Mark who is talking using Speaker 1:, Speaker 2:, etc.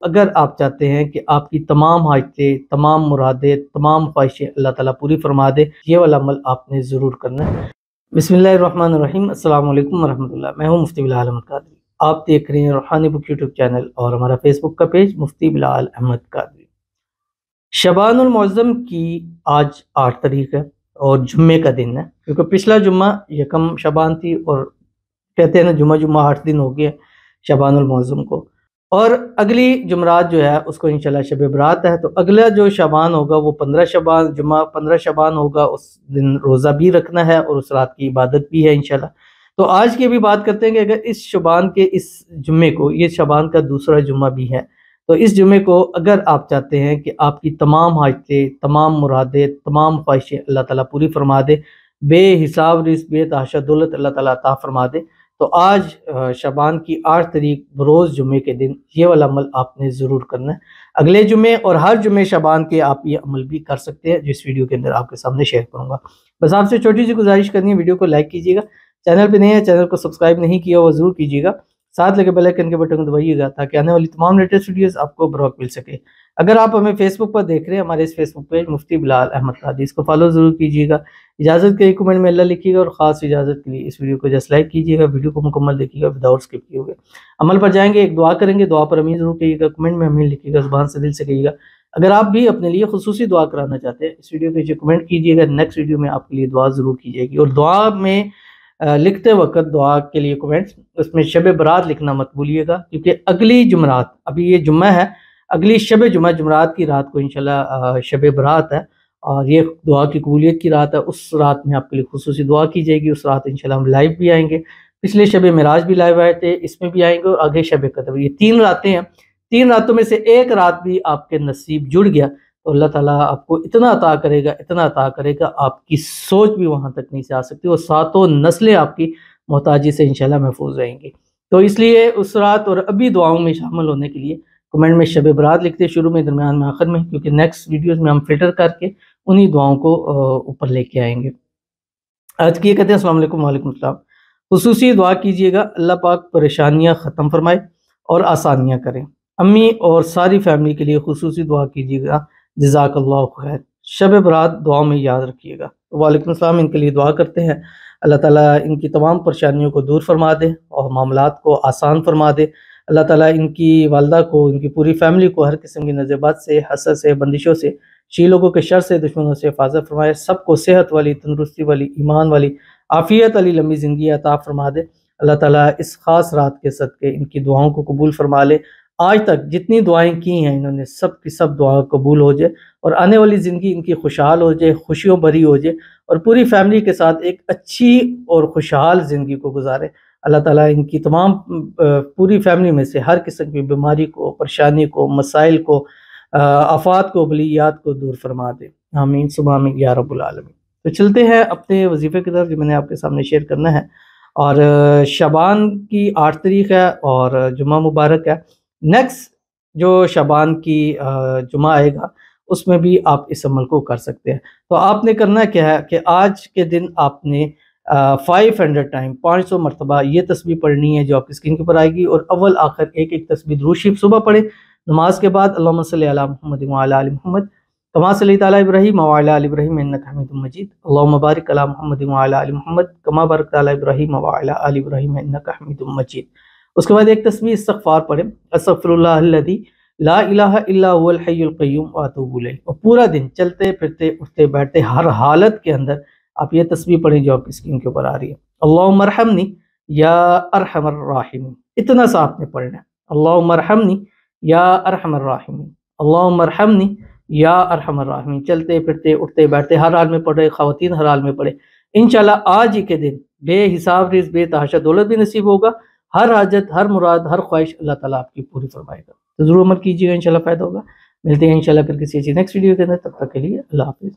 Speaker 1: اگر آپ چاہتے ہیں کہ آپ کی تمام حاجتیں، تمام مرادیں، تمام خواہشیں اللہ تعالیٰ پوری فرما دے، یہ والا عمل آپ نے ضرور کرنا ہے۔ بسم اللہ الرحمن الرحیم۔ السلام علیکم ورحمۃ اللہ۔ میں ہوں مفتی بلال احمد قادری۔ آپ دیکھ رہے ہیں روحانی بک یوٹیوب چینل اور ہمارا فیس بک کا پیج مفتی بلال احمد قادری۔ شعبان المعظم کی آج 8 تاریخ ہے اور جمعے کا دن ہے، کیونکہ پچھلا جمعہ یکم شعبان تھی اور کہتے ہیں نا جمعہ 8 دن ہو گیا شعبان المعظم کو، اور اگلی جمعرات جو ہے اس کو انشاءاللہ شب برات ہے، تو اگلا جو شعبان ہوگا وہ 15 شعبان، جمعہ 15 شعبان ہوگا، اس دن روزہ بھی رکھنا ہے اور اس رات کی عبادت بھی ہے انشاءاللہ۔ تو آج کی بھی بات کرتے ہیں کہ اگر اس شعبان کے اس جمعے کو، یہ شعبان کا دوسرا جمعہ بھی ہے، تو اس جمعے کو اگر آپ چاہتے ہیں کہ آپ کی تمام حاجتیں، تمام مرادیں، تمام خواہشیں اللہ تعالیٰ پوری فرما دے، بے حساب رزق، بے تحاشا دولت اللہ تعالیٰ عطا فرما دے، تو آج شعبان کی 8 تاریخ بروز جمعے کے دن یہ والا عمل آپ نے ضرور کرنا ہے۔ اگلے جمعے اور ہر جمعے شعبان کے آپ یہ عمل بھی کر سکتے ہیں، جس ویڈیو کے اندر آپ کے سامنے شیئر کروں گا۔ بس آپ سے چھوٹی سی گزارش کرنی ہے، ویڈیو کو لائک کیجیے گا، چینل پہ نہیں ہے چینل کو سبسکرائب نہیں کیا وہ ضرور کیجیے گا، ساتھ لگے بیل آئیکن کے بٹن کو دبائیے گا تاکہ آنے والی تمام لیٹسٹ ویڈیوز آپ کو بروقت مل سکے۔ اگر آپ ہمیں فیس بک پر دیکھ رہے ہیں، ہمارے اس فیس بک پیج مفتی بلال احمد قادری، اس کو فالو ضرور کیجیے گا۔ اجازت کے لیے کمنٹ میں اللہ لکھیے گا، اور خاص اجازت کے لیے اس ویڈیو کو جسٹ لائک کیجیے گا، ویڈیو کو مکمل دیکھیے گا وداؤٹ اسکپ کیے ہوئے۔ عمل پر جائیں گے، ایک دعا کریں گے، دعا پر امین ضرور کہیے گا، کمنٹ میں امین لکھیے گا، زبان سے دل سے کہیے گا۔ اگر آپ بھی اپنے لیے خصوصی دعا کرانا چاہتے ہیں، اس ویڈیو کے نیچے کمنٹ کیجیے گا، نیکسٹ ویڈیو میں آپ کے لیے دعا ضرور کی جائے گی۔ اور دعا میں لکھتے وقت دعا کے لیے کمنٹس اس میں شب برات لکھنا مت بھولیے گا، کیونکہ اگلی جمعرات، ابھی یہ جمعہ ہے، اگلی شب جمعرات کی رات کو انشاءاللہ شب برات ہے، اور یہ دعا کی قبولیت کی رات ہے۔ اس رات میں آپ کے لیے خصوصی دعا کی جائے گی، اس رات انشاءاللہ ہم لائیو بھی آئیں گے۔ پچھلے شب معراج بھی لائیو آئے تھے، اس میں بھی آئیں گے، اور آگے شب قدر، یہ 3 راتیں ہیں۔ 3 راتوں میں سے ایک رات بھی آپ کے نصیب جڑ گیا تو اللہ تعالیٰ آپ کو اتنا عطا کرے گا، اتنا عطا کرے گا، آپ کی سوچ بھی وہاں تک نہیں سے آ سکتی، اور 7 نسلیں آپ کی محتاجی سے انشاءاللہ محفوظ رہیں گی۔ تو اس لیے اس رات اور ابھی دعاؤں میں شامل ہونے کے لیے کمنٹ میں شب برات لکھتے، شروع میں، درمیان میں، آخر میں، کیونکہ نیکسٹ ویڈیوز میں ہم فلٹر کر کے انہی دعاؤں کو اوپر لے کے آئیں گے۔ آج کی یہ کہتے ہیں السلام علیکم وعلیکم السلام۔ خصوصی دعا کیجیے گا اللہ پاک پریشانیاں ختم فرمائے اور آسانیاں کریں۔ امی اور ساری فیملی کے لیے خصوصی دعا کیجیے گا، جزاک اللہ خیر۔ شب برات دعاؤں میں یاد رکھیے گا۔ وعلیکم السلام، ان کے لیے دعا کرتے ہیں اللہ تعالیٰ ان کی تمام پریشانیوں کو دور فرما دے اور معاملات کو آسان فرما دے۔ اللہ تعالیٰ ان کی والدہ کو، ان کی پوری فیملی کو ہر قسم کی نظر بد سے، حسد سے، بندشوں سے، شی لوگوں کے شر سے، دشمنوں سے حفاظت فرمائے، سب کو صحت والی، تندرستی والی، ایمان والی، عافیت والی لمبی زندگی عطا فرما دے۔ اللہ تعالیٰ اس خاص رات کے صدقے ان کی دعاؤں کو قبول فرما لے۔ آج تک جتنی دعائیں کی ہیں انہوں نے، سب کی سب دعا قبول ہو جائے، اور آنے والی زندگی ان کی خوشحال ہو جائے، خوشیوں بھری ہو جائے، اور پوری فیملی کے ساتھ ایک اچھی اور خوشحال زندگی کو گزارے۔ اللہ تعالیٰ ان کی تمام پوری فیملی میں سے ہر قسم کی بیماری کو، پریشانی کو، مسائل کو، آفات کو، بلیات کو دور فرما دے۔ آمین ثم آمین یا رب العالمین۔ تو چلتے ہیں اپنے وظیفے کی طرف جو میں نے آپ کے سامنے شیئر کرنا ہے، اور شعبان کی 8 تاریخ ہے اور جمعہ مبارک ہے۔ نیکسٹ جو شعبان کی جمعہ آئے گا اس میں بھی آپ اس عمل کو کر سکتے ہیں۔ تو آپ نے کرنا کیا ہے کہ آج کے دن آپ نے 500 ٹائم، 500 مرتبہ یہ تسبیح پڑھنی ہے جو آپ کی اسکرین کے اوپر آئے گی، اور اول آخر ایک تسبیح درود شریف صبح پڑھے، نماز کے بعد اللہم صلی علی محمد وعلی آل محمد کما صلیت علی ابراہیم وعلی آل ابراہیم انک حمید مجید، اللہم بارک علی محمد وعلی آل محمد کما بارکت علی ابراہیم وعلی آل ابراہیم انک حمید مجید۔ اس کے بعد ایک تسبیح استغفار پڑھیں، استغفر اللہ الذی لا الہ الا هو الحی القیوم واتوب الیہ، اور پورا دن چلتے پھرتے اٹھتے بیٹھتے ہر حالت کے اندر آپ یہ تسبیح پڑھیں جو آپ کی اسکرین کے اوپر آ رہی ہے۔ اللہم ارحمنی یا ارحم الراحمین، اتنا سا آپ نے پڑھنا ہے، اللہم ارحمنی یا ارحم الراحمین، اللہم ارحمنی یا ارحم الراحمین، چلتے پھرتے اٹھتے بیٹھتے ہر حال میں پڑھے، خواتین ہر حال میں پڑھے۔ انشاءاللہ آج ہی کے دن بے حساب رزق، بے تحاشا دولت بھی نصیب ہوگا، ہر حاجت، ہر مراد، ہر خواہش اللہ تعالیٰ آپ کی پوری فرمائے گا۔ تو ضرور عمل کیجیے گا، انشاءاللہ فائدہ ہوگا۔ ملتے ہیں انشاءاللہ پھر کسی ایسی نیکسٹ ویڈیو کے اندر، تب تک کے لیے اللہ حافظ۔